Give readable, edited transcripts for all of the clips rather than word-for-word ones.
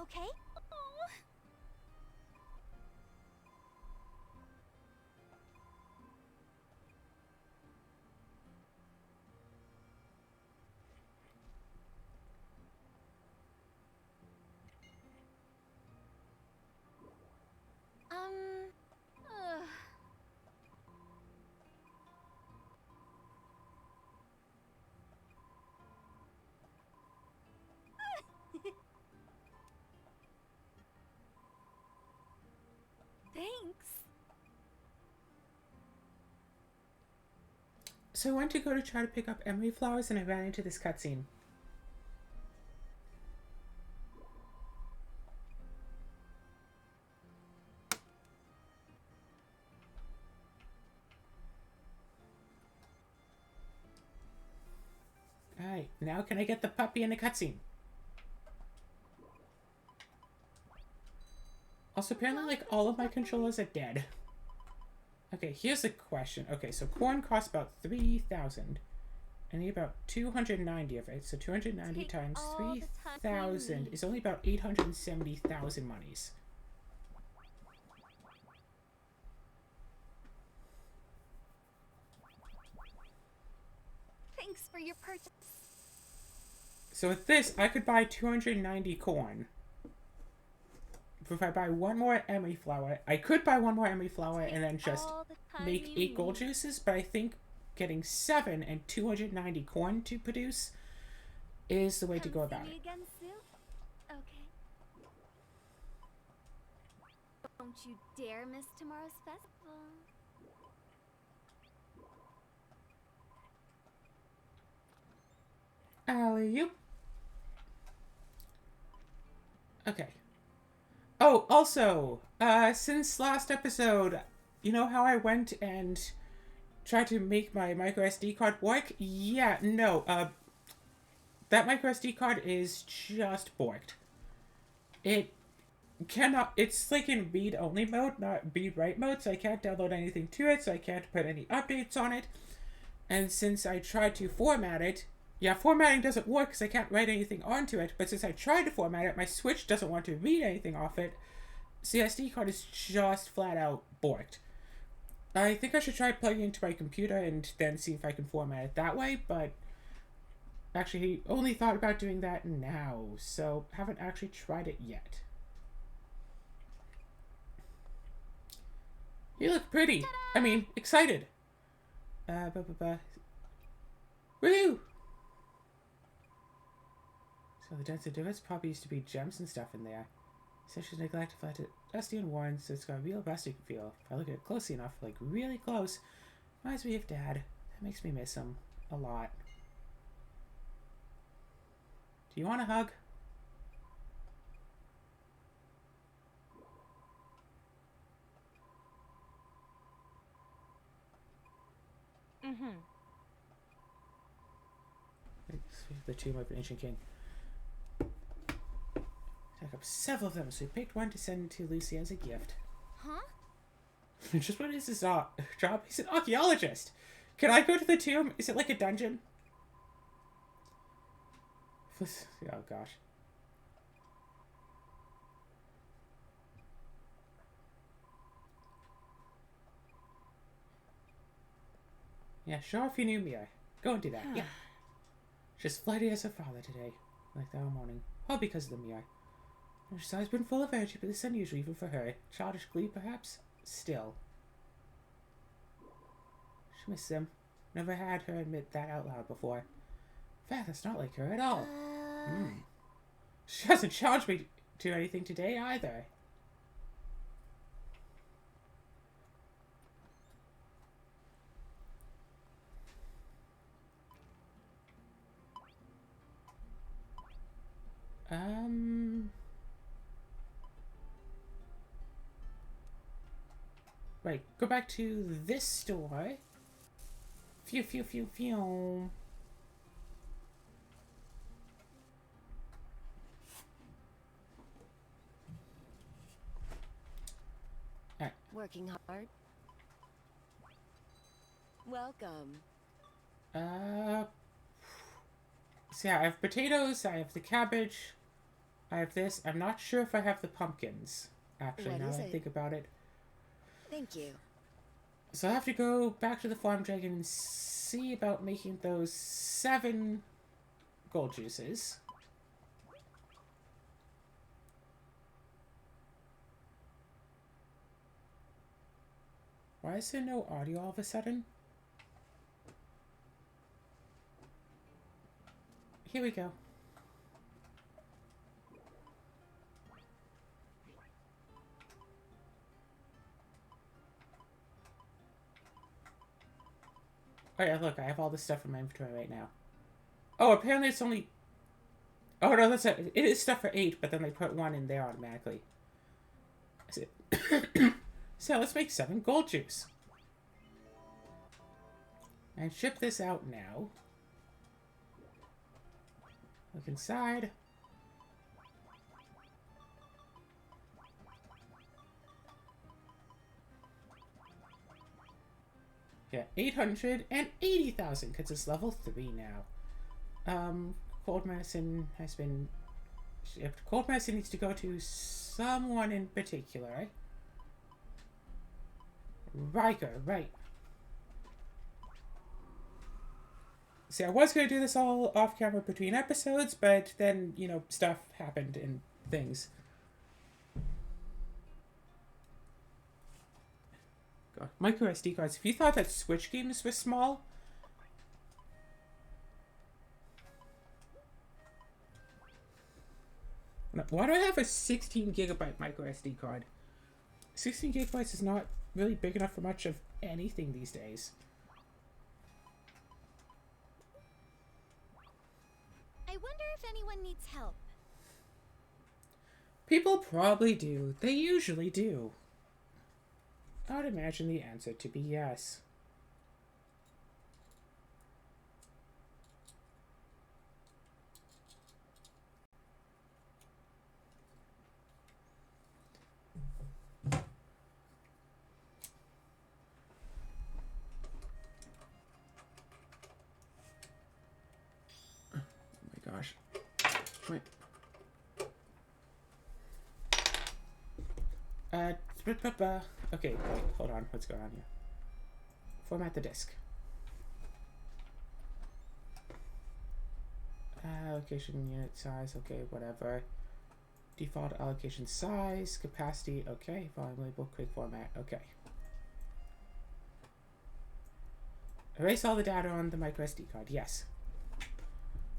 okay? Oh. Ugh. Thanks. So I went to go to try to pick up emery flowers and I ran into this cutscene. Alright, now can I get the puppy in the cutscene? Also, apparently, like, all of my controllers are dead. Okay, here's the question. Okay, so corn costs about 3,000. I need about 290 of it. So 290 Take times all the time 3,000 you is only about 870,000 monies. Thanks for your purchase. So with this, I could buy 290 corn. If I buy one more emery flower, I could buy one more emery flower and then just make 8 gold juices, but I think getting 7 and 290 corn to produce is the way to go about it. Again soon? Okay. Don't you dare miss tomorrow's festival. Alley-oop. Okay. Oh, also, since last episode, you know how I went and tried to make my micro SD card work? Yeah, no, that micro SD card is just borked. It cannot, it's like in read-only mode, not read-write mode, so I can't download anything to it, so I can't put any updates on it. And since I tried to format it, yeah, formatting doesn't work because I can't write anything onto it, but since I tried to format it, my Switch doesn't want to read anything off it, so the SD card is just flat out borked. I think I should try plugging into my computer and then see if I can format it that way, but actually only thought about doing that now, so haven't actually tried it yet. You look pretty. I mean, excited. Woo! So the denser divot's probably used to be gems and stuff in there. So she's neglected, left it dusty and worn, so it's got a real rustic feel. If I look at it closely enough, like really close, reminds me of Dad. That makes me miss him a lot. Do you want a hug? The tomb of an ancient king. Took up several of them, so we picked one to send to Lucy as a gift. Huh? Just what is his job? He's an archaeologist. Can I go to the tomb? Is it like a dungeon? Oh gosh. Yeah, show off your new mirror. Go and do that. Yeah. She's flighty as her father today, like that morning. All because of the mirror. She's always been full of energy, but this is unusual even for her. Childish glee, perhaps? Still. She misses him. Never had her admit that out loud before. In fact, that's not like her at all. She hasn't challenged me to anything today either. Right, go back to this store. Phew, phew, phew, phew. Alright. Working hard. Welcome. So yeah, I have potatoes, I have the cabbage. I have this. I'm not sure if I have the pumpkins, actually, What now is that I it? think about it. Thank you. So I have to go back to the farm dragon and see about making those 7 gold juices. Why is there no audio all of a sudden? Here we go. Oh yeah, look, I have all this stuff in my inventory right now. Oh, apparently it's only... Oh no, that's it. It is stuff for 8, but then they put 1 in there automatically. So let's make 7 gold juice. And ship this out now. Look inside. Yeah, 880,000, because it's level 3 now. Cold medicine has been shipped. Cold medicine needs to go to someone in particular, right? Riker, right. See, I was going to do this all off camera between episodes, but then, you know, stuff happened and things. God, micro SD cards. If you thought that Switch games were small... Why do I have a 16 gigabyte micro SD card? 16 gigabytes is not really big enough for much of anything these days. I wonder if anyone needs help. People probably do. They usually do. I would imagine the answer to be yes. Oh my gosh. Wait. Okay, wait, hold on. What's going on here? Format the disk. Allocation unit size, okay, whatever. Default allocation size, capacity, okay. Volume label, quick format, okay. Erase all the data on the micro SD card, yes.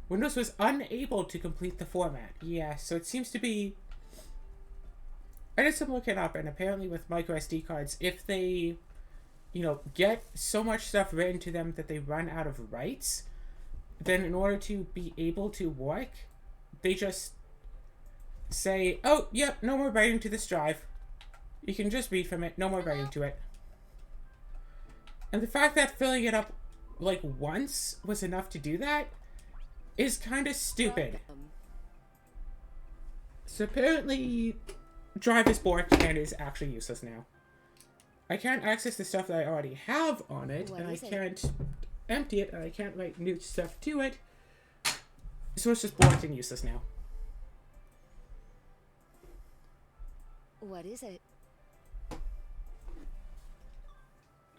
Windows was unable to complete the format, yeah, so it seems to be... I did some looking up, and apparently with micro SD cards, if they, you know, get so much stuff written to them that they run out of writes, then in order to be able to work, they just say, oh, yep, no more writing to this drive. You can just read from it, no more writing to it. And the fact that filling it up, like, once was enough to do that is kind of stupid. So apparently... Drive is borked and is actually useless now. I can't access the stuff that I already have on it, and I can't empty it, and I can't write new stuff to it. So it's just borked and useless now. What is it?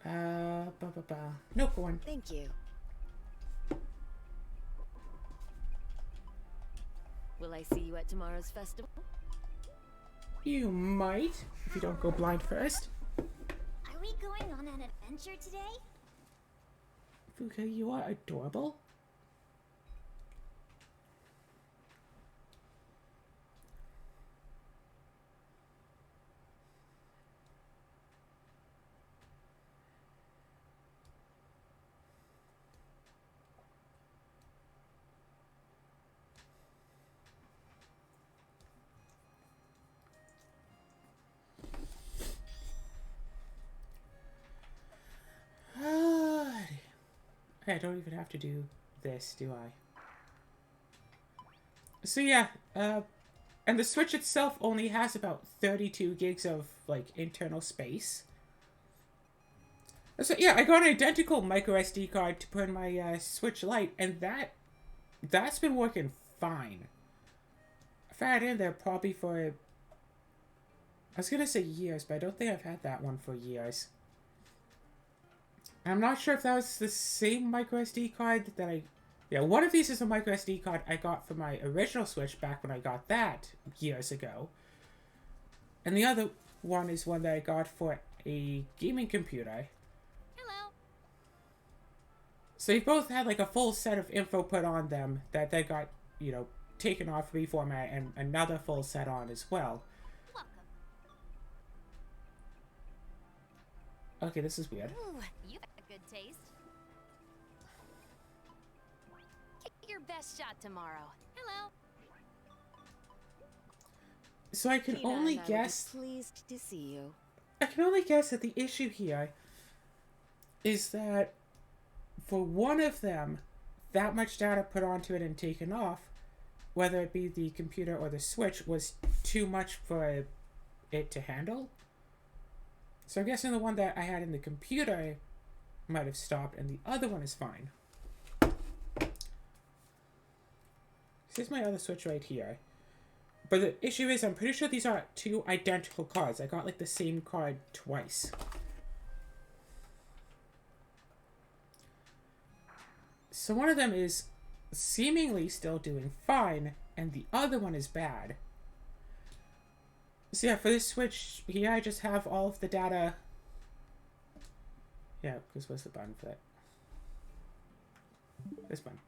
No, go on. Thank you. Will I see you at tomorrow's festival? You might, if you don't go blind first. Are we going on an adventure today? Fuka, you are adorable. I don't even have to do this, do I? So yeah, and the Switch itself only has about 32 gigs of, like, internal space. So yeah, I got an identical micro SD card to put in my Switch Lite, and that's been working fine. had in there probably for, I was gonna say years, but I don't think I've had that one for years. I'm not sure if that was the same micro SD card that I... Yeah, one of these is a micro SD card I got for my original Switch back when I got that years ago. And the other one is one that I got for a gaming computer. Hello. So they both had like a full set of info put on them that they got, you know, taken off, reformat, and another full set on as well. Welcome. Okay, this is weird. Ooh, you have good taste. Get your best shot tomorrow. Hello. So I can Tina only and I would be guess... pleased to see you. I can only guess that the issue here is that for one of them, that much data put onto it and taken off, whether it be the computer or the Switch, was too much for it to handle. So I'm guessing the one that I had in the computer might have stopped, and the other one is fine. This is my other Switch right here. But the issue is, I'm pretty sure these are two identical cards. I got, like, the same card twice. So one of them is seemingly still doing fine, and the other one is bad. So yeah, for this Switch here, I just have all of the data... Yeah, because what's the button for that? This button.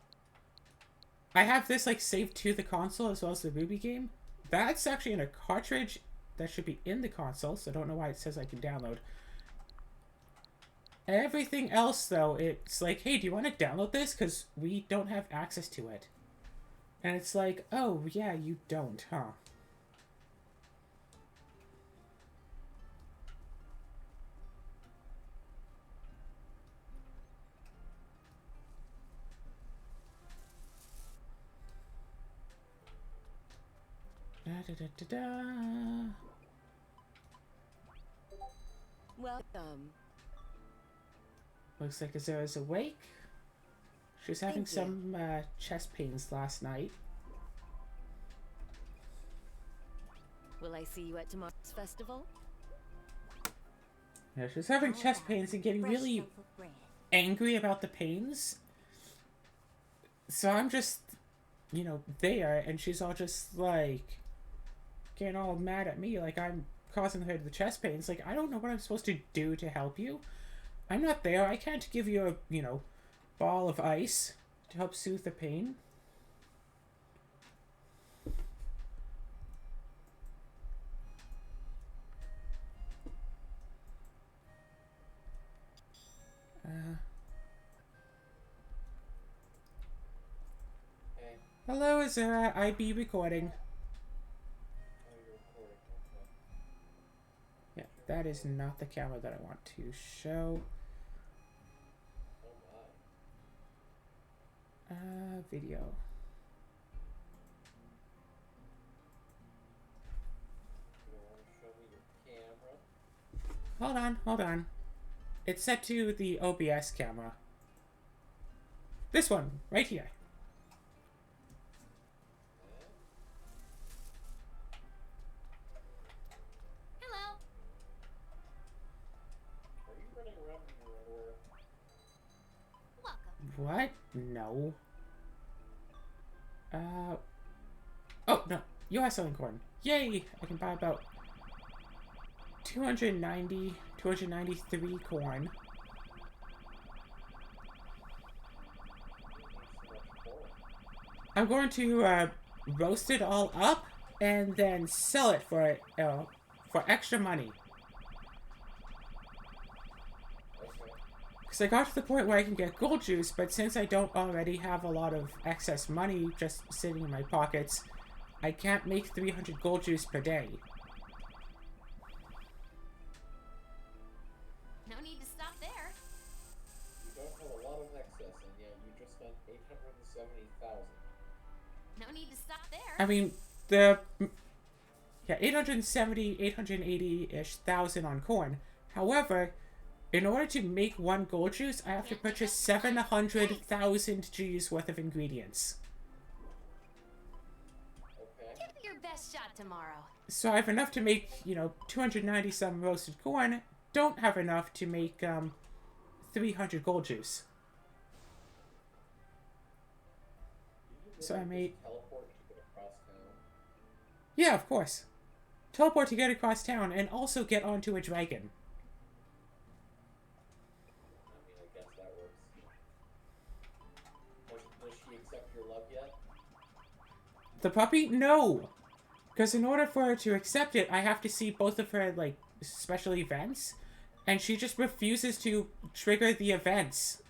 I have this, like, saved to the console as well as the Ruby game. That's actually in a cartridge that should be in the console, so I don't know why it says I can download. Everything else, though, it's like, hey, do you want to download this? Because we don't have access to it. And it's like, oh, yeah, you don't, huh? Da, da, da, da, da. Welcome. Looks like Azura's awake. She was having Thank some chest pains last night. Will I see you at tomorrow's festival? Yeah, she was having chest pains and getting really angry about the pains. So I'm just, you know, there, and she's all just like getting all mad at me, like I'm causing her the chest pains. Like, I don't know what I'm supposed to do to help you. I'm not there. I can't give you a, you know, ball of ice to help soothe the pain. Hello, Azura. I be recording. Yeah, that is not the camera that I want to show. Video. Hold on. It's set to the OBS camera. This one, right here. Hello. Are you running around in your underwear? Welcome. What? No. Oh, no. US selling corn. Yay! I can buy about 293 corn. I'm going to roast it all up and then sell it for extra money. Because I got to the point where I can get gold juice, but since I don't already have a lot of excess money just sitting in my pockets, I can't make 300 gold juice per day. No need to stop there. You don't have a lot of excess, and yet you just spent 870,000. No need to stop there. I mean, 880-ish thousand on corn. However, in order to make one gold juice, I have to purchase 700,000 G's worth of ingredients. Okay. Give your best best shot tomorrow. So I have enough to make, 290 some roasted corn. Don't have enough to make 300 gold juice. So I made... Teleport to get across town. Yeah, of course. Teleport to get across town and also get onto a dragon. I mean, I guess that works. Does she accept your love yet? The puppy? No! Because in order for her to accept it, I have to see both of her, like, special events. And she just refuses to trigger the events.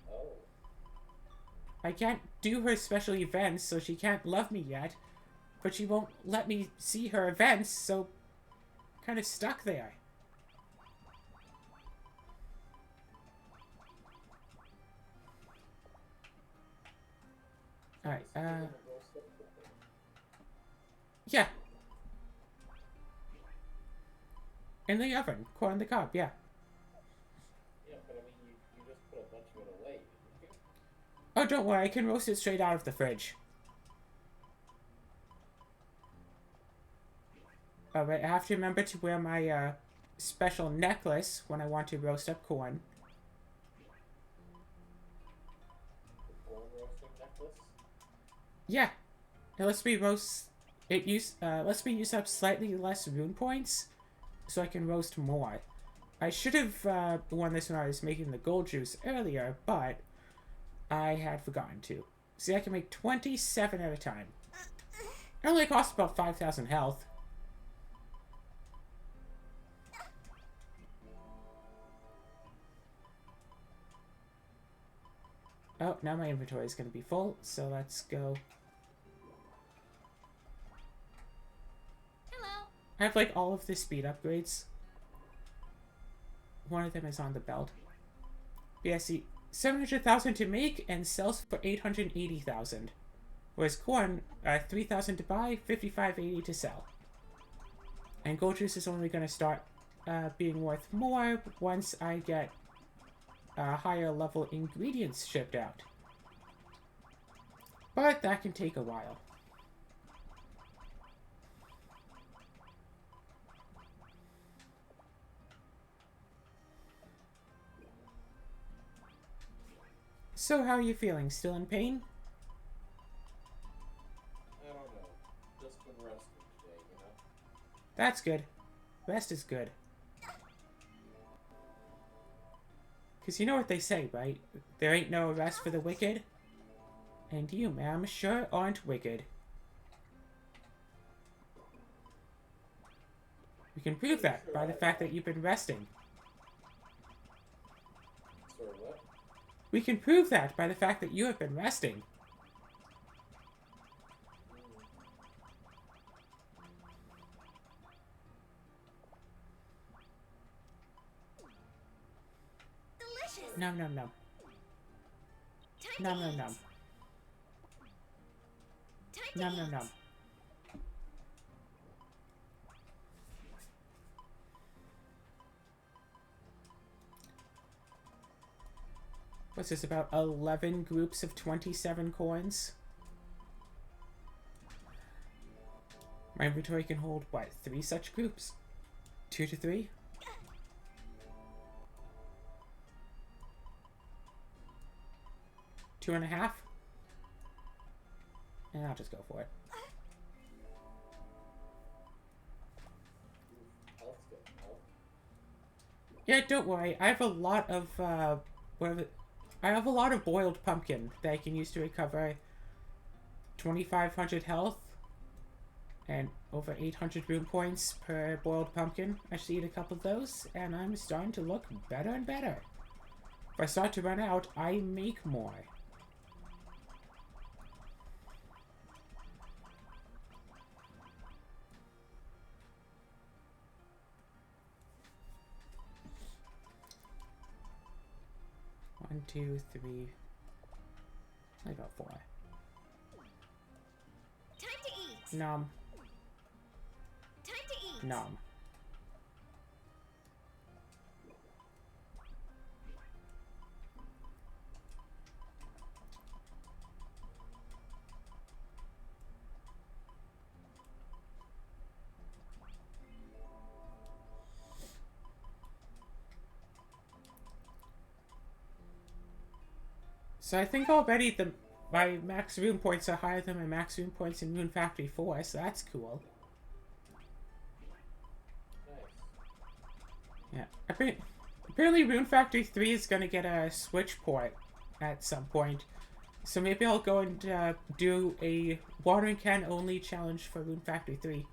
Oh. I can't do her special events, so she can't love me yet. But she won't let me see her events, so... kind of stuck there. Alright, yeah. In the oven. Corn the cob, yeah. Yeah, but I mean, you just put a bunch of it away, didn't you? Oh, don't worry, I can roast it straight out of the fridge. Alright, I have to remember to wear my, special necklace when I want to roast up corn. The corn roasting necklace? Yeah. It lets me roast... lets me use up slightly less rune points, so I can roast more. I should have, worn this when I was making the gold juice earlier, but... I had forgotten to. See, I can make 27 at a time. It only costs about 5,000 health. Oh, now my inventory is going to be full, so let's go. Hello. I have, like, all of the speed upgrades. One of them is on the belt. Yeah, see, 700,000 to make and sells for 880,000. Whereas corn, 3,000 to buy, 55.80 to sell. And gold juice is only going to start being worth more once I get higher level ingredients shipped out. But that can take a while. So how are you feeling? Still in pain? I don't know. Just been resting today, you know? That's good. Rest is good. Because you know what they say, right? There ain't no rest for the wicked. And you, ma'am, sure aren't wicked. We can prove that by the fact that you've been resting. Sorry, what? We can prove that by the fact that you have been resting. Delicious. Nom nom nom. Time Nom to nom eat. nom. Time to Nom nom eat. nom. What's this, about 11 groups of 27 coins? My inventory can hold, what, 3 such groups? 2 to 3? Two and a half? And I'll just go for it. Health's good. Health. Yeah, don't worry. I have a lot of, I have a lot of boiled pumpkin that I can use to recover 2,500 health and over 800 rune points per boiled pumpkin. I should eat a couple of those, and I'm starting to look better and better. If I start to run out, I make more. One, two, three. I got 4. Time to eat. Nom. Time to eat. Nom. So I think already my max rune points are higher than my max rune points in Rune Factory 4, so that's cool. Nice. Yeah. Apparently Rune Factory 3 is gonna get a Switch port at some point. So maybe I'll go and do a watering can only challenge for Rune Factory 3.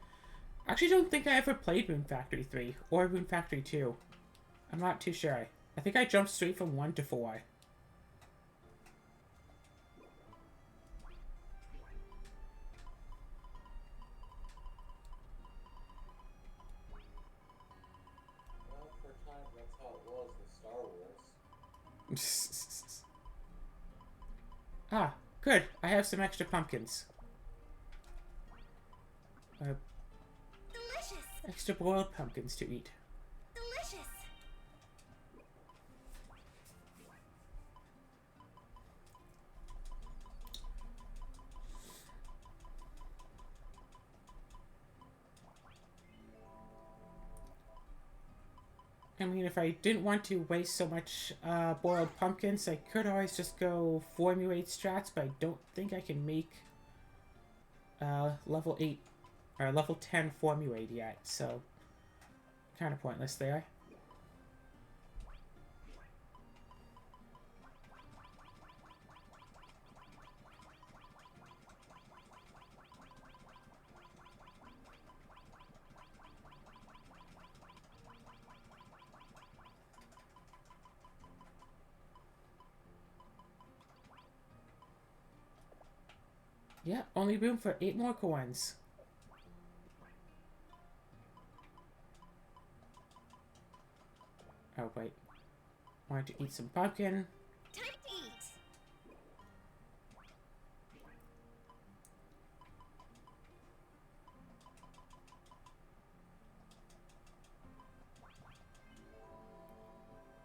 I actually don't think I ever played Rune Factory 3 or Rune Factory 2. I'm not too sure. I think I jumped straight from 1 to 4. Well, for a time, that's how it was with Star Wars. Ah, good. I have some extra pumpkins. Delicious! Extra boiled pumpkins to eat. Delicious! I mean, if I didn't want to waste so much boiled pumpkins, I could always just go formulate strats, but I don't think I can make level 8 or level 10 formulate yet, so kind of pointless there. Yeah, only room for 8 more coins. Oh, wait. Wanted to eat some pumpkin. Time to eat!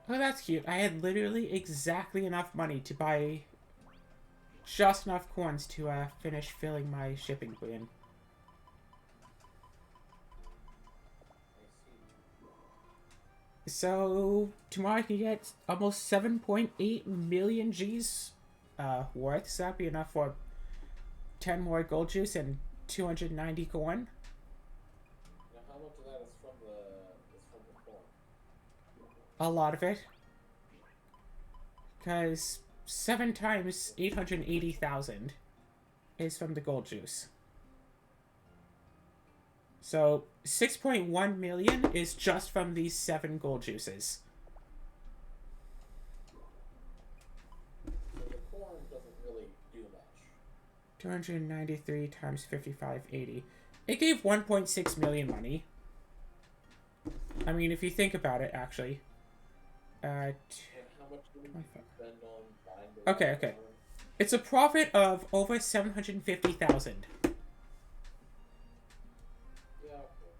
Oh, that's cute. I had literally exactly enough money to buy just enough coins to finish filling my shipping bin. I see. So, tomorrow I can get almost 7.8 million G's worth, so that'd be enough for 10 more gold juice and 290 coin. Now, how much of that is from the corn? A lot of it. Because 7 times 880,000 is from the gold juice. So 6.1 million is just from these 7 gold juices. So the corn doesn't really do much. 293 times 5580. It gave 1.6 million money. I mean, if you think about it, actually. And how much do you spend on buying the Okay. corn? It's a profit of over 750,000. Yeah, okay.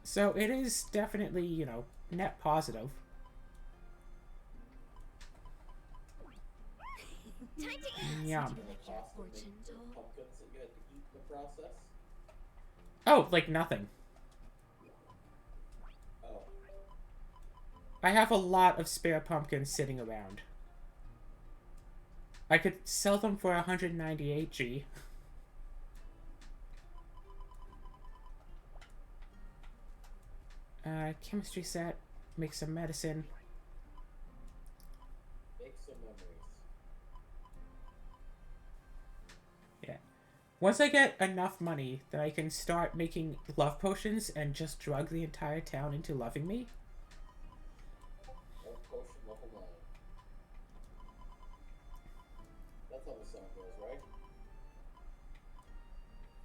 So it is definitely, you know, net positive. Time to eat! Yum. And the cost of making the pumpkins that you had to eat in the process? Oh, like nothing. Oh. I have a lot of spare pumpkins sitting around. I could sell them for 198 G. Chemistry set. Make some medicine. Make some memories. Yeah. Once I get enough money, then I can start making love potions and just drug the entire town into loving me. Love potion level 9. That's how the song goes, right?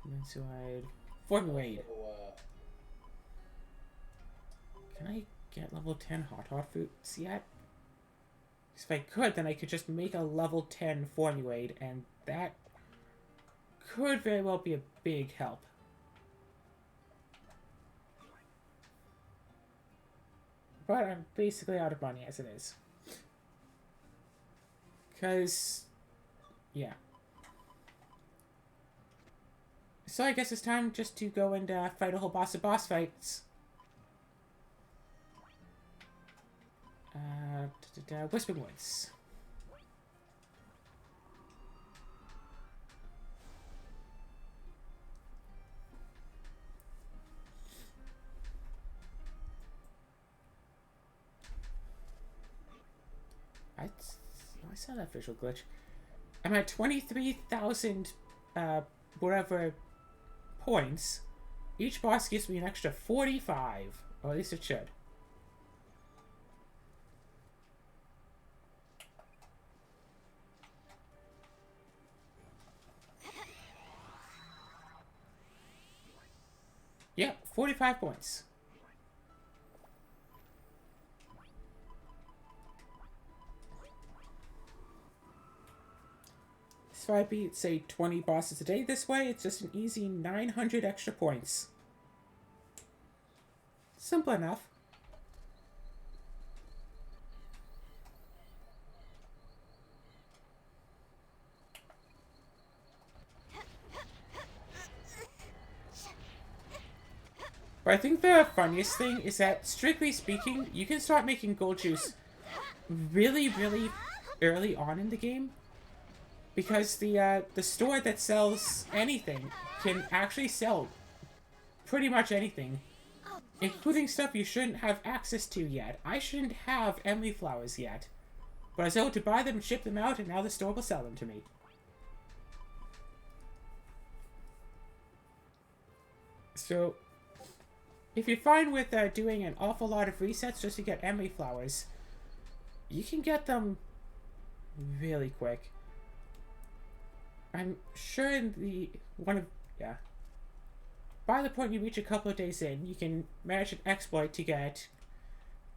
Inside. Formulate. So, Can I get level 10 hot fruits yet? 'Cause if I could, then I could just make a level 10 formulate, and that could very well be a big help. But I'm basically out of money as it is. Because, yeah. So I guess it's time just to go and fight a whole boss of boss fights. Whispering Woods. I saw that visual glitch. I'm at 23,000, whatever points. Each boss gives me an extra 45. Or at least it should. Yeah, 45 points. So if I beat, say, 20 bosses a day this way, it's just an easy 900 extra points. Simple enough. But I think the funniest thing is that, strictly speaking, you can start making gold juice really, really early on in the game. Because the store that sells anything can actually sell pretty much anything. Including stuff you shouldn't have access to yet. I shouldn't have Emily flowers yet. But I was able to buy them and ship them out, and now the store will sell them to me. So, if you're fine with doing an awful lot of resets just to get Emily flowers, you can get them really quick. I'm sure in by the point you reach a couple of days in, you can manage an exploit to get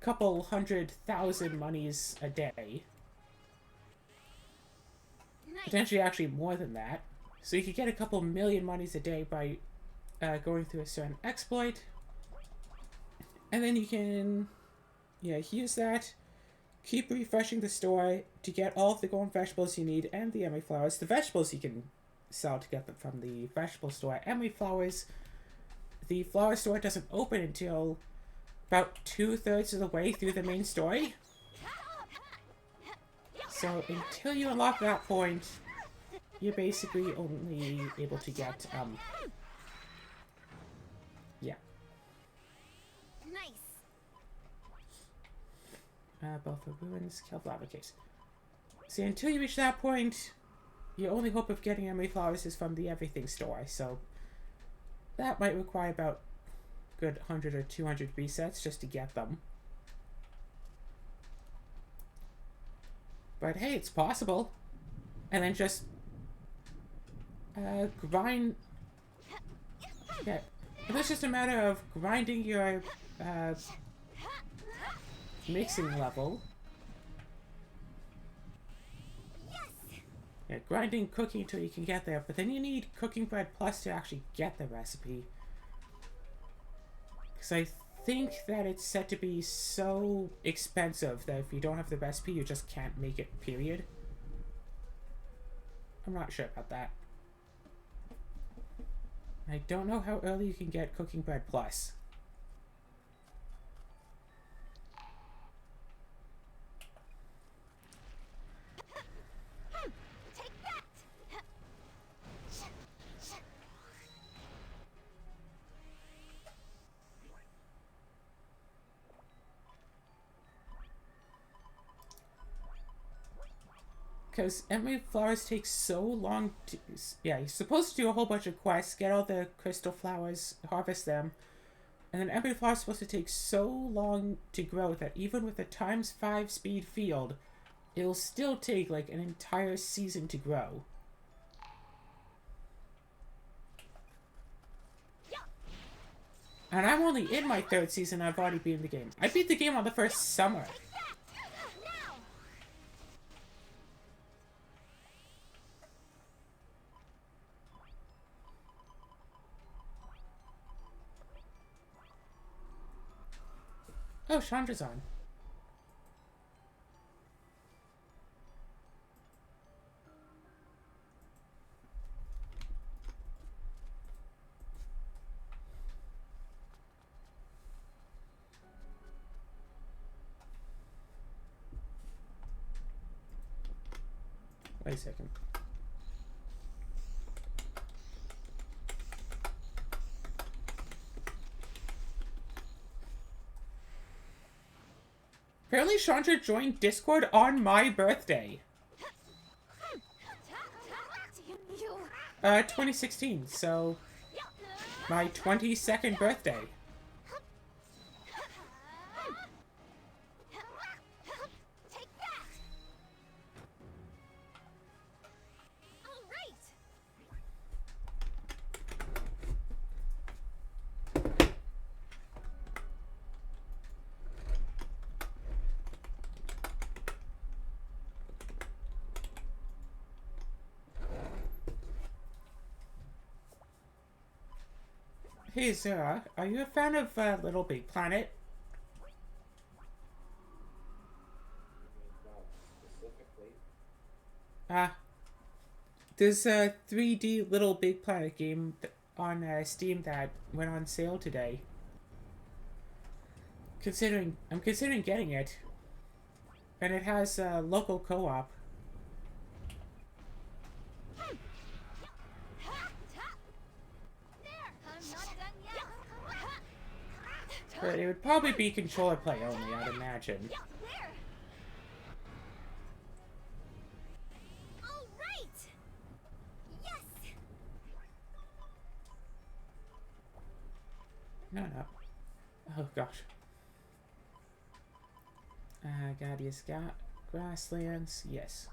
a couple 100,000 monies a day. Potentially actually more than that. So you could get a couple million monies a day by going through a certain exploit. And then you can, use that, keep refreshing the store to get all of the golden vegetables you need and the emery flowers. The vegetables you can sell to get them from the vegetable store. Emery flowers, the flower store doesn't open until about 2/3 of the way through the main story. So until you unlock that point, you're basically only able to get, both the ruins, kill lava case. See, until you reach that point, your only hope of getting emery flowers is from the everything store, so that might require about a good 100 or 200 resets just to get them. But hey, it's possible. And then just grind. Yeah, it's just a matter of grinding your mixing level. Yeah, grinding, cooking until you can get there, but then you need Cooking Bread Plus to actually get the recipe. Because I think that it's set to be so expensive that if you don't have the recipe, you just can't make it, period. I'm not sure about that. I don't know how early you can get Cooking Bread Plus. Because emery flowers take so long to... Yeah, you're supposed to do a whole bunch of quests, get all the crystal flowers, harvest them, and then emery flowers are supposed to take so long to grow that even with a ×5 speed field, it'll still take like an entire season to grow. And I'm only in my 3rd season, I've already beaten the game. I beat the game on the first summer. Oh, Chandra's on. Wait a second. Apparently Chandra joined Discord on my birthday. 2016, so my 22nd birthday. Take that. All right. Hey Zara, are you a fan of Little Big Planet? Not specifically. There's a 3D Little Big Planet game on Steam that went on sale today. I'm considering getting it. And it has local co-op. But it would probably be controller play only, I'd imagine. There. All right. Yes. No. Oh gosh. Guardius Grasslands, yes.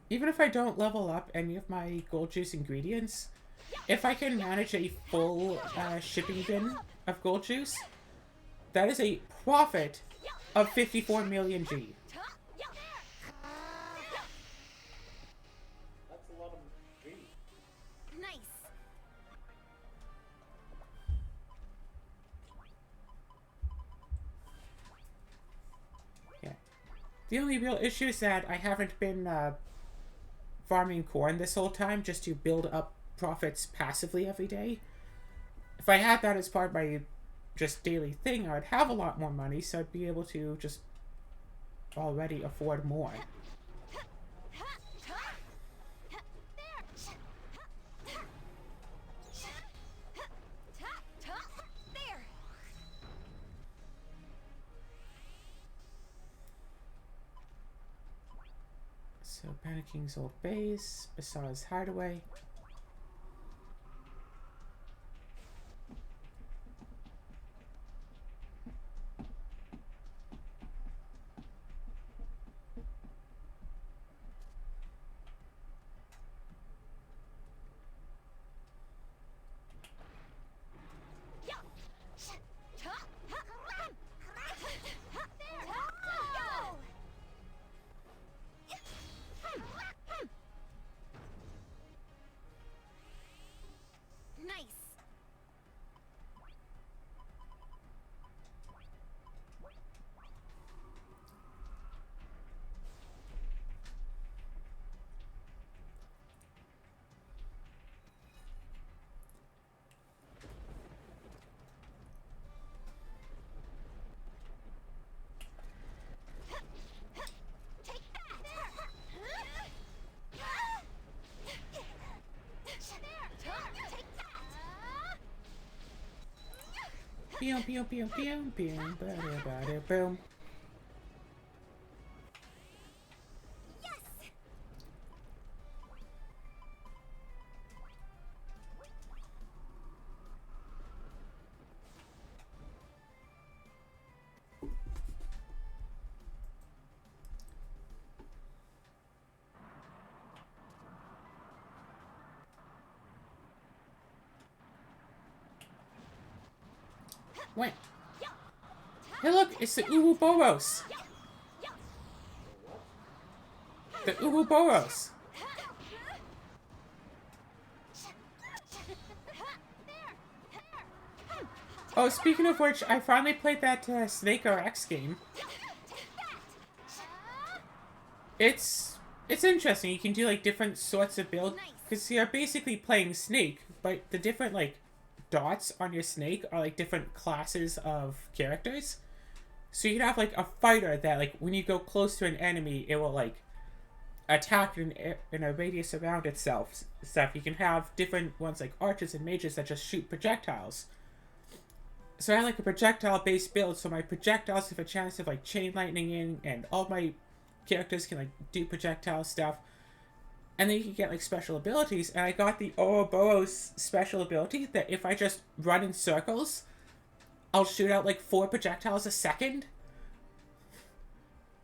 Even if I don't level up any of my gold juice ingredients, if I can manage a full shipping bin of gold juice, that is a profit of 54 million G. That's a lot of G. Nice. Yeah. The only real issue is that I haven't been farming corn this whole time just to build up profits passively every day. If I had that as part of my just daily thing, I'd have a lot more money, so I'd be able to just already afford more. There. So, Paniking's old base, Basara's hideaway. Nice. Take that. Pew pew pew pew pew, bada bada boom. Yes. Wait. Hey look, it's the Ouroboros. The Ouroboros. Oh, speaking of which, I finally played that Snake RX game. It's interesting. You can do like different sorts of builds because you're basically playing Snake, but the different like dots on your Snake are like different classes of characters. So you can have like a fighter that like when you go close to an enemy, it will like attack in a radius around itself. Stuff. You can have different ones like archers and mages that just shoot projectiles. So I had like a projectile based build, so my projectiles have a chance of like chain lightning in, and all my characters can like do projectile stuff. And then you can get like special abilities, and I got the Ouroboros special ability that if I just run in circles, I'll shoot out like 4 projectiles a second.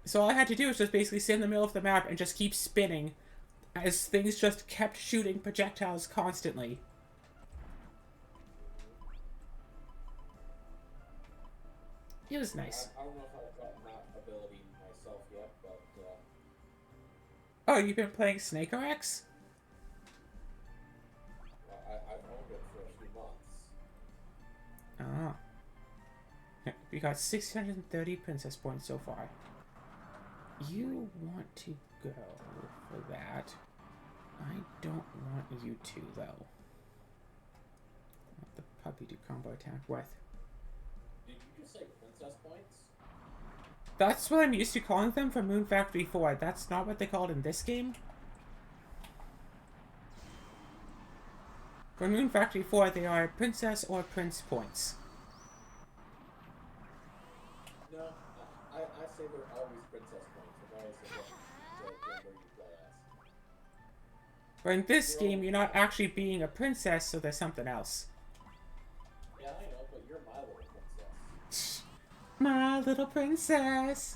So all I had to do was just basically sit in the middle of the map and just keep spinning as things just kept shooting projectiles constantly. It was nice. I don't know if I've gotten that ability myself yet, but Oh, you've been playing Snake RX? I've owned it for a few months. Ah. We got 630 princess points so far. You want to go for that. I don't want you to, though. What the puppy do combo attack with? Did you just say princess points? That's what I'm used to calling them from Moon Factory 4. That's not what they called in this game. For Moon Factory 4, they are princess or prince points. No, I say they're always princess points, regardless of what gender you play as. But in this game, you're not actually being a princess, so there's something else. Yeah, I know, but you're my little princess. My little princess.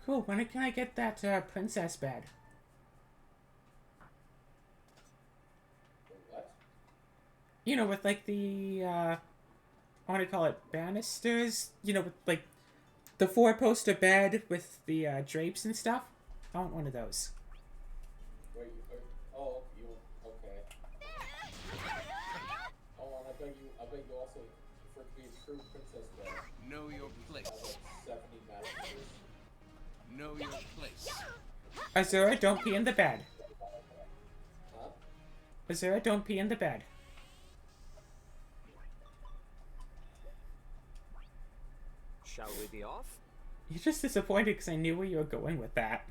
Cool, when can I get that princess bed? What? You know, with like the, I want to call it banisters. You know, with like the 4-poster bed with the drapes and stuff. I want one of those. Wait, you okay. Oh, and I bet you also, for it to be a true princess bed, Know your place. have like 70 mattresses. Know your place. Azura, don't pee in the bed. Huh? Azura, don't pee in the bed. Shall we be off? You're just disappointed because I knew where you were going with that.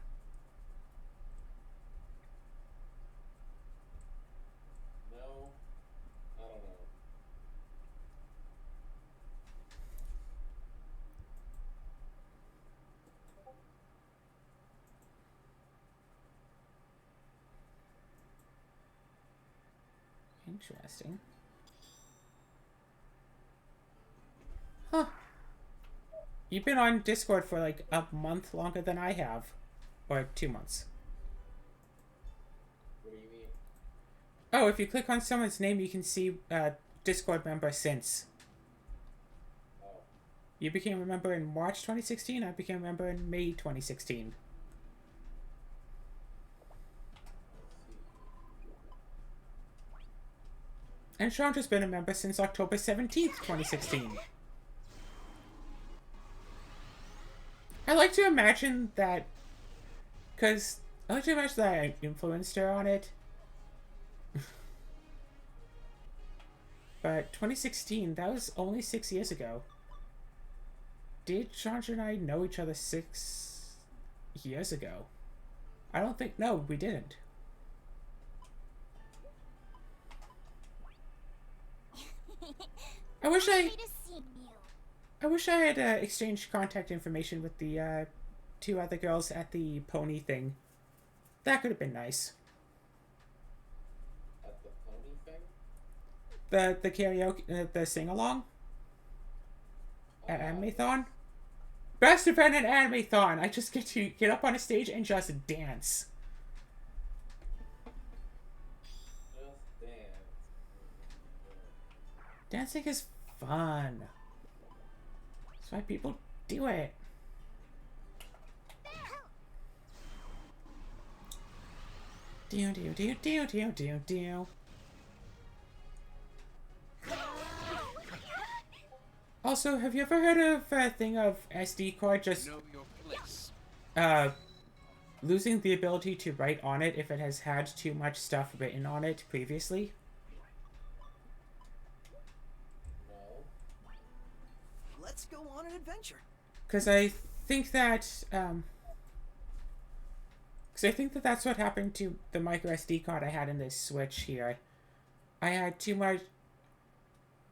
No, I don't know. Interesting. Huh. You've been on Discord for like a month longer than I have. Or 2 months. What do you mean? Oh, if you click on someone's name, you can see Discord member since. Oh, You became a member in March 2016, I became a member in May 2016. And Chandra's been a member since October 17th, 2016. I like to imagine that, because I like to imagine that I influenced her on it. But 2016, that was only 6 years ago. Did Chandra and I know each other 6 years ago? I don't think, no, we didn't. I wish Happy to see you. I wish I had exchanged contact information with the 2 other girls at the pony thing. That could have been nice. at the pony thing? The karaoke, the sing-along at Animathon. Best event at Animathon! I just get to get up on a stage and just dance. Just dance. Dancing is fun. That's why people do it. Do do do do do do do. Also, have you ever heard of a thing of SD card just Know your place. losing the ability to write on it if it has had too much stuff written on it previously? No. Let's go on an adventure. Because I think that, that's what happened to the micro SD card I had in this Switch here. I had too much,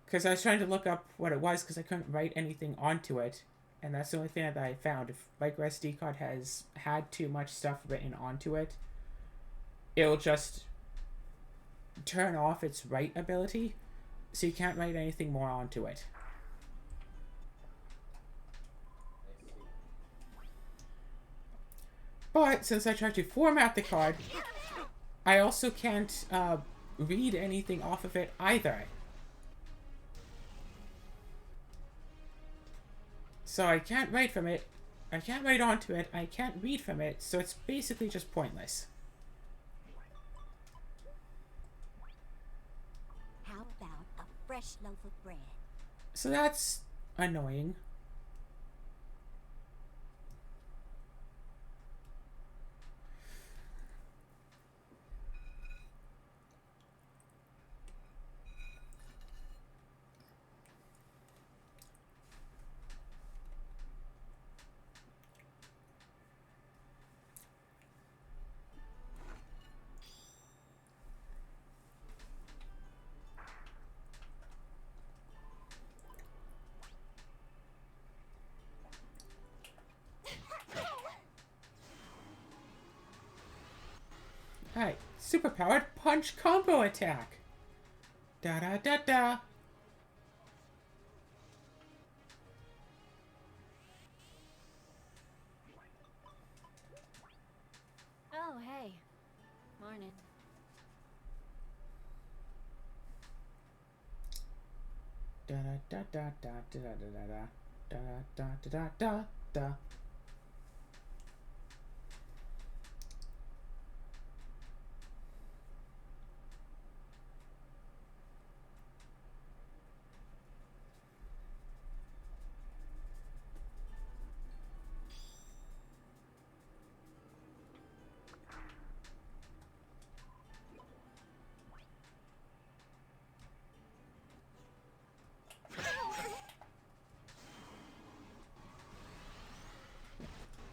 because I was trying to look up what it was, because I couldn't write anything onto it, and that's the only thing that I found. If micro SD card has had too much stuff written onto it, it'll just turn off its write ability, so you can't write anything more onto it. But since I tried to format the card, I also can't read anything off of it either. So I can't write from it, I can't write onto it, I can't read from it, so it's basically just pointless. How about a fresh loaf of bread? So that's annoying. Alright, superpowered punch combo attack. Da da da da. Oh, hey. Morning. Da da da da da da da da da da da da da da.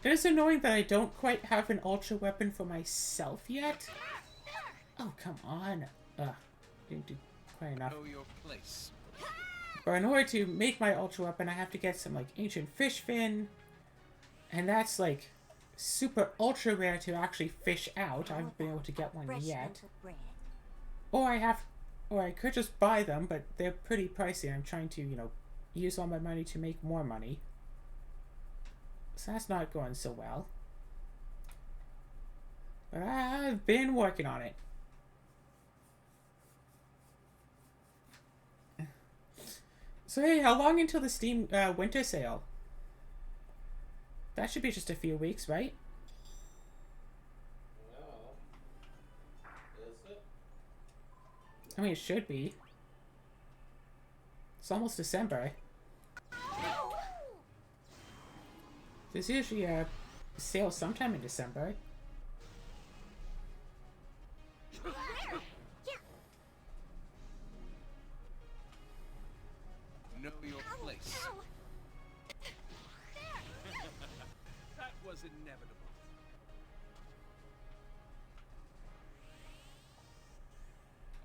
It is annoying that I don't quite have an ultra weapon for myself yet. Oh, come on. Ugh, didn't do quite enough. Know your place. But in order to make my ultra weapon, I have to get some, like, ancient fish fin. And that's, like, super ultra rare to actually fish out. I haven't been able to get one Fresh yet. loaf of bread. Or I could just buy them, but they're pretty pricey. I'm trying to, you know, use all my money to make more money. So that's not going so well. But I've been working on it. So hey, how long until the Steam winter sale? That should be just a few weeks, right? No. Is it? I mean, it should be. It's almost December. There's usually a sale sometime in December. Know your place. That was inevitable.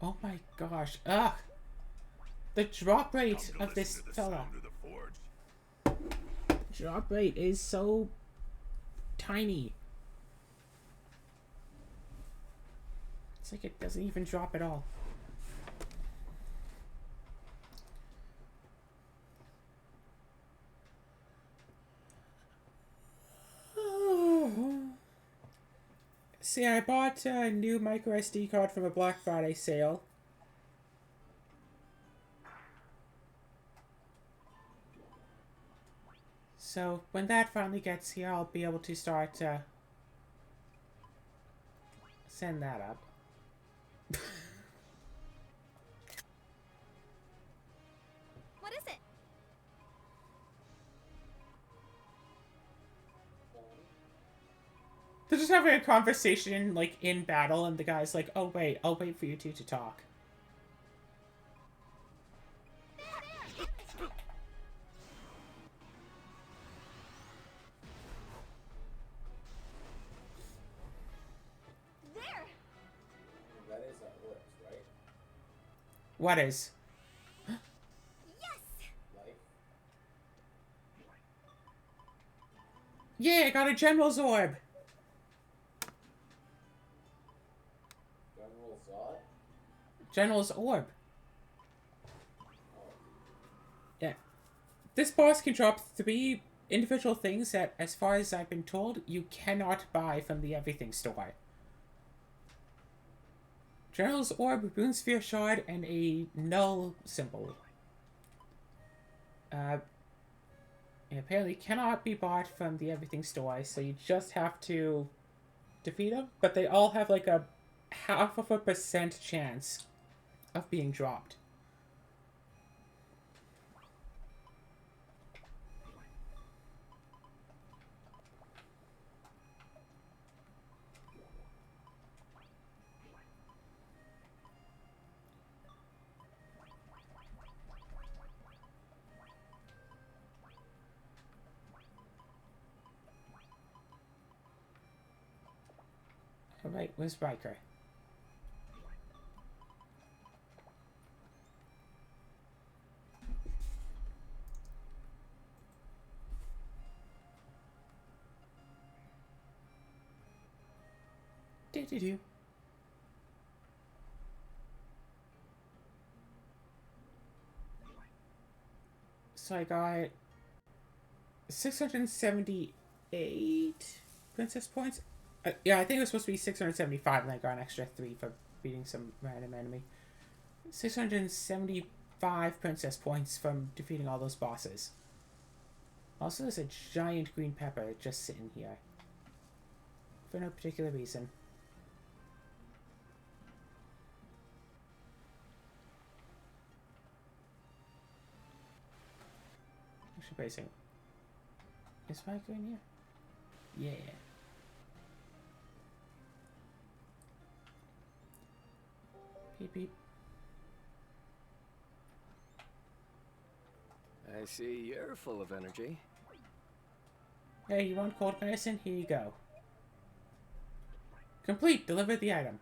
Oh my gosh. Ugh. The drop rate of this fella. Drop rate is so tiny. It's like it doesn't even drop at all. See, I bought a new micro SD card from a Black Friday sale. So when that finally gets here, I'll be able to start send that up. What is it? They're just having a conversation, like, in battle, and the guy's like, oh wait, I'll wait for you two to talk. What is? Yes! Life. Yeah, I got a General's Orb! General Zod. General's Orb. Oh. Yeah. This boss can drop 3 individual things that, as far as I've been told, you cannot buy from the Everything store. General's Orb, Rune Sphere Shard, and a Null symbol. Apparently cannot be bought from the Everything store, so you just have to defeat them. But they all have like a 0.5% chance of being dropped. Alright, where's Riker? Do-do-do. So I got 678 princess points. Yeah, I think it was supposed to be 675, and I got an extra 3 for beating some random enemy. 675 princess points from defeating all those bosses. Also, there's a giant green pepper just sitting here. For no particular reason. Actually, basing. Is Riker in here? Yeah. Beep beep. I see you're full of energy. Hey, you want cold medicine? Here you go. Complete. Deliver the item.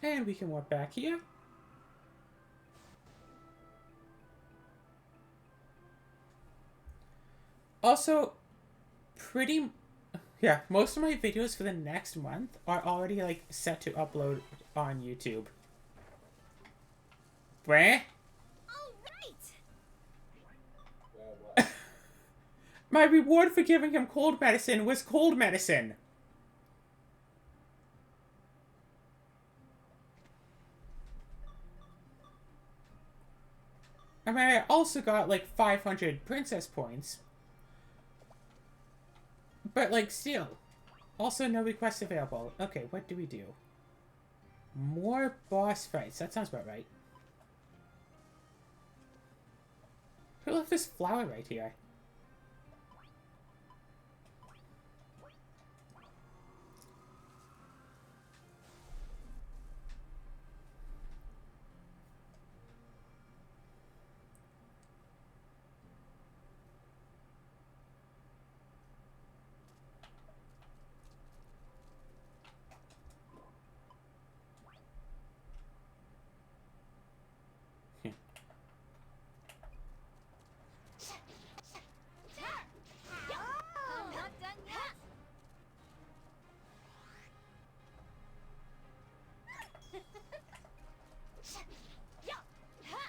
And we can warp back here. Also, most of my videos for the next month are already, like, set to upload on YouTube. Bruh? Alright! Well, what? My reward for giving him cold medicine was cold medicine. I mean, I also got, like, 500 princess points. But, like, still. Also, no requests available. Okay, what do we do? More boss fights. That sounds about right. Who left this flower right here? I'm not done yet!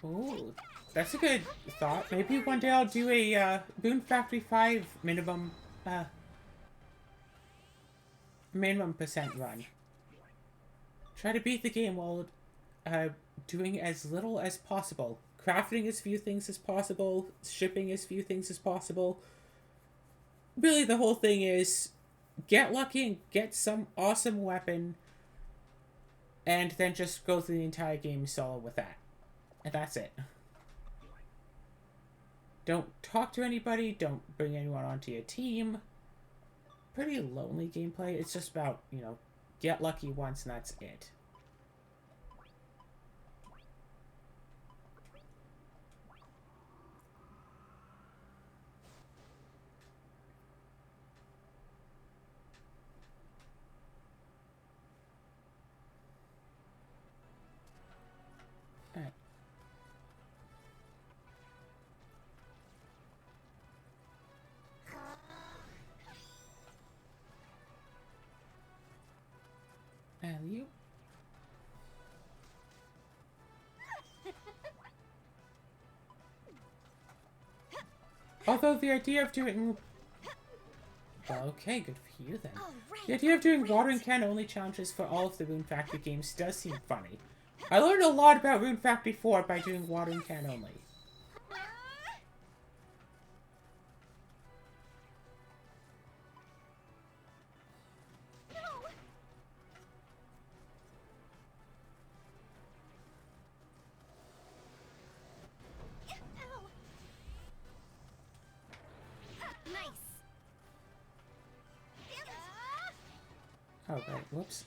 Ooh, that's a good thought. Maybe one day I'll do a Boon Factory 5 minimum percent run. Try to beat the game while doing as little as possible. Crafting as few things as possible, shipping as few things as possible. Really, the whole thing is get lucky and get some awesome weapon, and then just go through the entire game solo with that. And that's it. Don't talk to anybody, don't bring anyone onto your team. Pretty lonely gameplay. It's just about, you know, get lucky once and that's it. Although the idea of doing... Well, okay, good for you then. All right. The idea of doing watering can only challenges for all of the Rune Factory games does seem funny. I learned a lot about Rune Factory 4 by doing watering can only. Nice. Oh, right, whoops.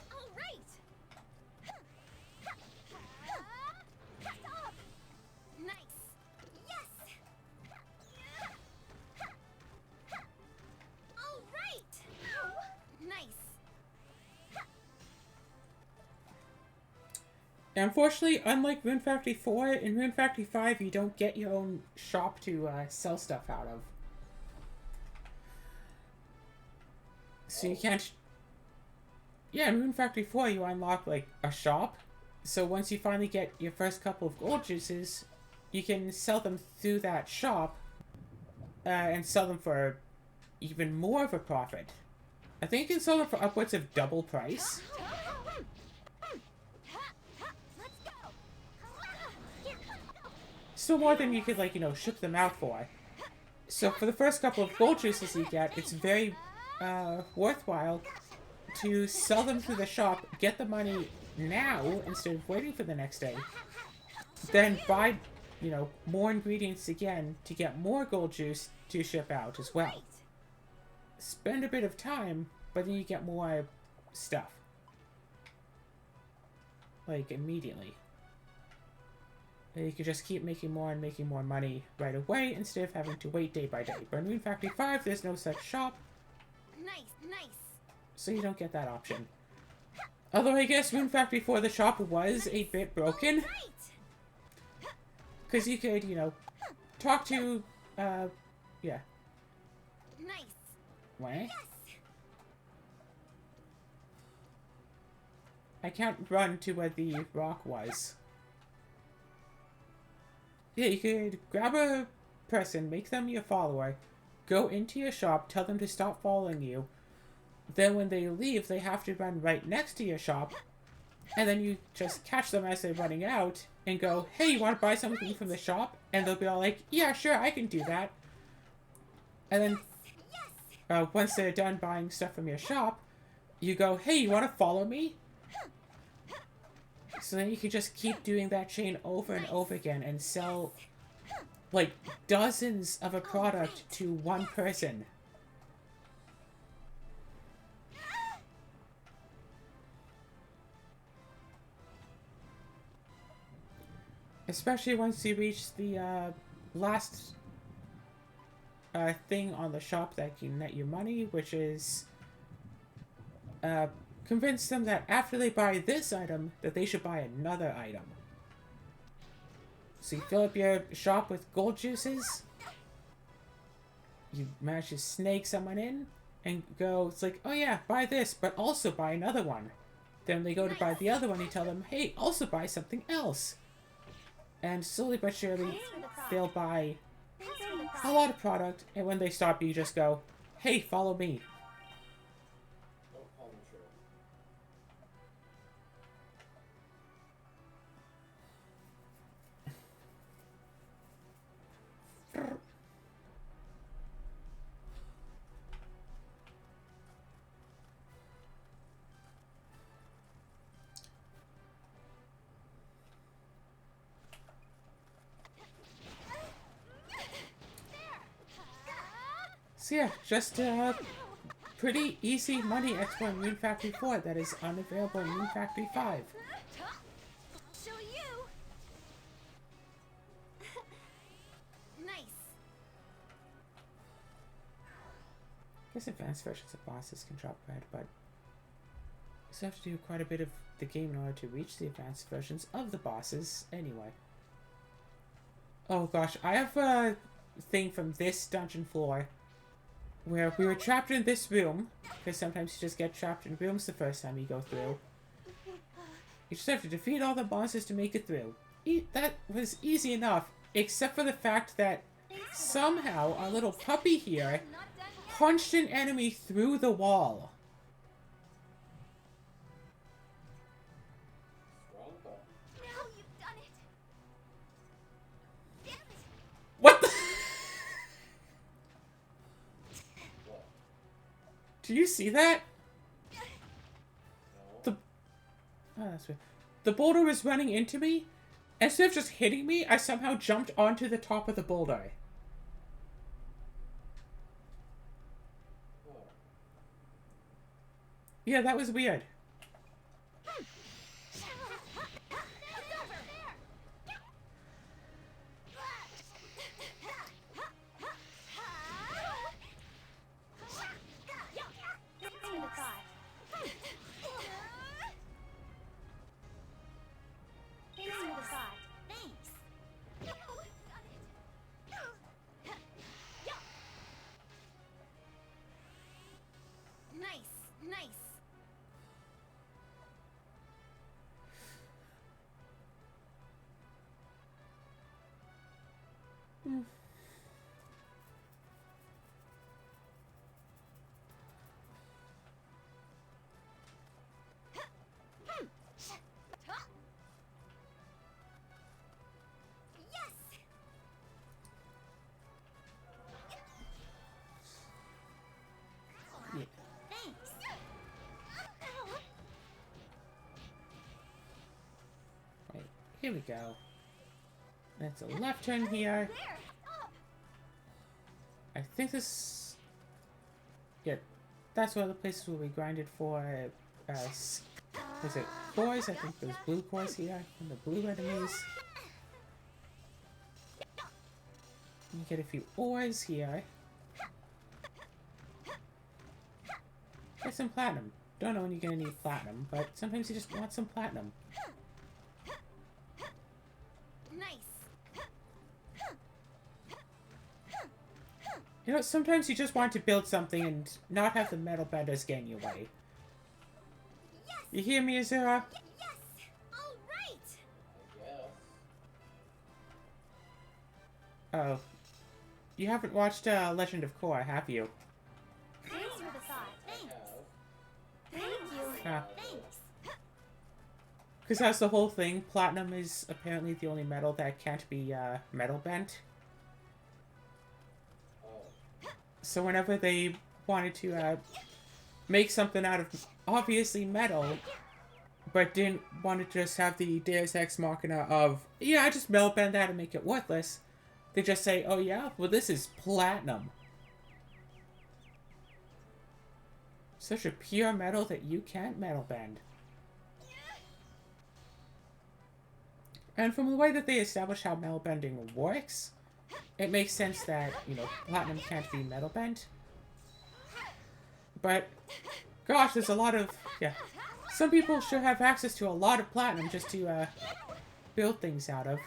All right. Stop. Nice. Yes. All right. Nice. Unfortunately, unlike Rune Factory 4, in Rune Factory 5, you don't get your own shop to sell stuff out of. So you can't... Yeah, in Rune Factory 4, you unlock, like, a shop. So once you finally get your first couple of gold juices, you can sell them through that shop, and sell them for even more of a profit. I think you can sell them for upwards of double price. Let's go. Still more than you could, like, you know, ship them out for. So for the first couple of gold juices you get, it's very worthwhile to sell them through the shop, get the money now instead of waiting for the next day. Then buy, you know, more ingredients again to get more gold juice to ship out as well. Spend a bit of time, but then you get more stuff. Like, immediately. And you can just keep making more and making more money right away instead of having to wait day by day. But in Rune Factory 5, there's no such shop, Nice. Nice. so you don't get that option. Although I guess Rune Factory 4, the shop was a bit broken. Right. Because you could, you know, talk to, yeah. Nice. What? Yes. I can't run to where the rock was. Yeah, you could grab a person, make them your follower, go into your shop, tell them to stop following you. Then when they leave, they have to run right next to your shop, and then you just catch them as they're running out and go, hey, you want to buy something from the shop? And they'll be all like, yeah, sure, I can do that. And then once they're done buying stuff from your shop, you go, hey, you want to follow me? So then you can just keep doing that chain over and over again and sell, like, dozens of a product to one person. Especially once you reach the last thing on the shop that can net you money, which is convince them that after they buy this item, that they should buy another item. So you fill up your shop with gold juices, you manage to snake someone in, and go, it's like, oh yeah, buy this, but also buy another one. Then they go to buy the other one, you tell them, hey, also buy something else. And slowly but surely, they'll buy a lot of product, and when they stop, you just go, hey, follow me. So yeah, just pretty easy money export in Rune Factory 4 that is unavailable in Rune Factory 5. Show you. Nice. I guess advanced versions of bosses can drop red, but you still have to do quite a bit of the game in order to reach the advanced versions of the bosses anyway. Oh gosh, I have a thing from this dungeon floor where we were trapped in this room, because sometimes you just get trapped in rooms the first time you go through. You just have to defeat all the monsters to make it through. That was easy enough, except for the fact that somehow our little puppy here punched an enemy through the wall. Strong puppy. Now you've done it. Damn it. What the? What? Do you see that? No. Oh, that's weird. The boulder was running into me. Instead of just hitting me, I somehow jumped onto the top of the boulder. Oh. Yeah, that was weird. It's over there. Thanks for the thought. Thanks for the thought. Thanks. Nice, nice. Yes. Yeah. Thanks. Right, here we go. That's a left turn here. There. Up. I think this... Yeah, that's one of the places where we grinded for, was it cores? I think there's blue cores here, and the blue enemies. You get a few ores here. Get some platinum. Don't know when you're gonna need platinum, but sometimes you just want some platinum. Nice. You know, sometimes you just want to build something and not have the metal benders get in your way. Yes. You hear me, Azura? Yes. All right. I guess. Oh. You haven't watched Legend of Korra, have you? Thanks for the thought. I Thanks. have. Thank you. Thanks. Because that's the whole thing. Platinum is apparently the only metal that can't be metal bent. Oh. So whenever they wanted to make something out of obviously metal, but didn't want to just have the Deus Ex Machina of, yeah, I just metal bend that and make it worthless, they just say, oh yeah, well this is platinum. Such a pure metal that you can't metal bend. And from the way that they establish how metal bending works, it makes sense that, you know, platinum can't be metal bent. But, gosh, there's a lot of, yeah. Some people should have access to a lot of platinum just to, build things out of.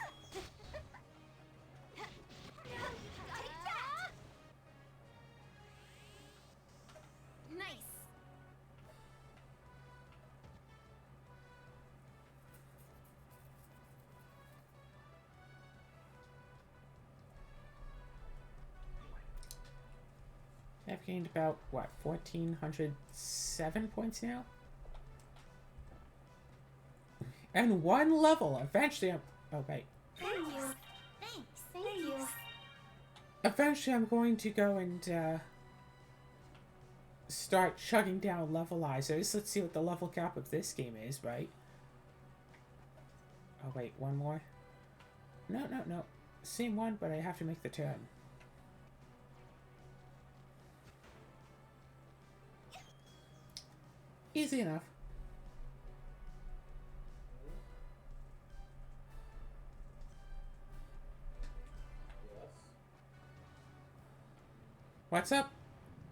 Nice. I've gained about, what, 1,407 points now? And one level! Eventually I'm... Oh, wait. Thank you. Thanks. Thank you. Eventually I'm going to go and, start chugging down levelizers. Let's see what the level cap of this game is, right? Oh, wait, one more? No. Same one, but I have to make the turn. Easy enough. Yes. What's up?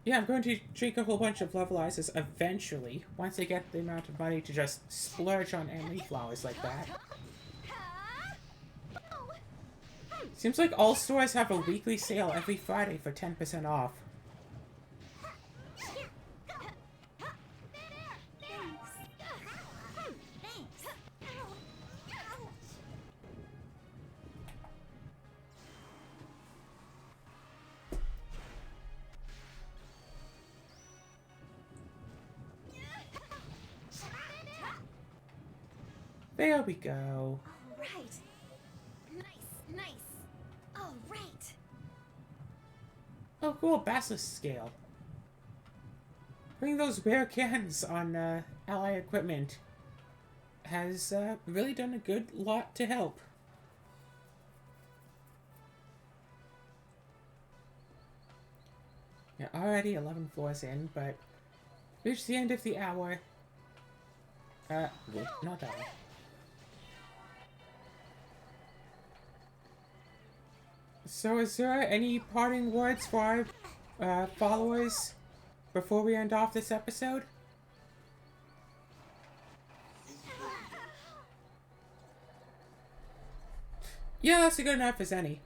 Yeah, I'm going to drink a whole bunch of levelizers eventually, once I get the amount of money to just splurge on Emily flowers like that. Seems like all stores have a weekly sale every Friday for 10% off. There we go. All right. Nice. All right. Oh, cool, Basilisk scale. Putting those rare cans on ally equipment has really done a good lot to help. Yeah, already 11 floors in, but reached the end of the hour. Wait, not that one. So is there any parting words for our followers before we end off this episode? Yeah, that's a good enough as any.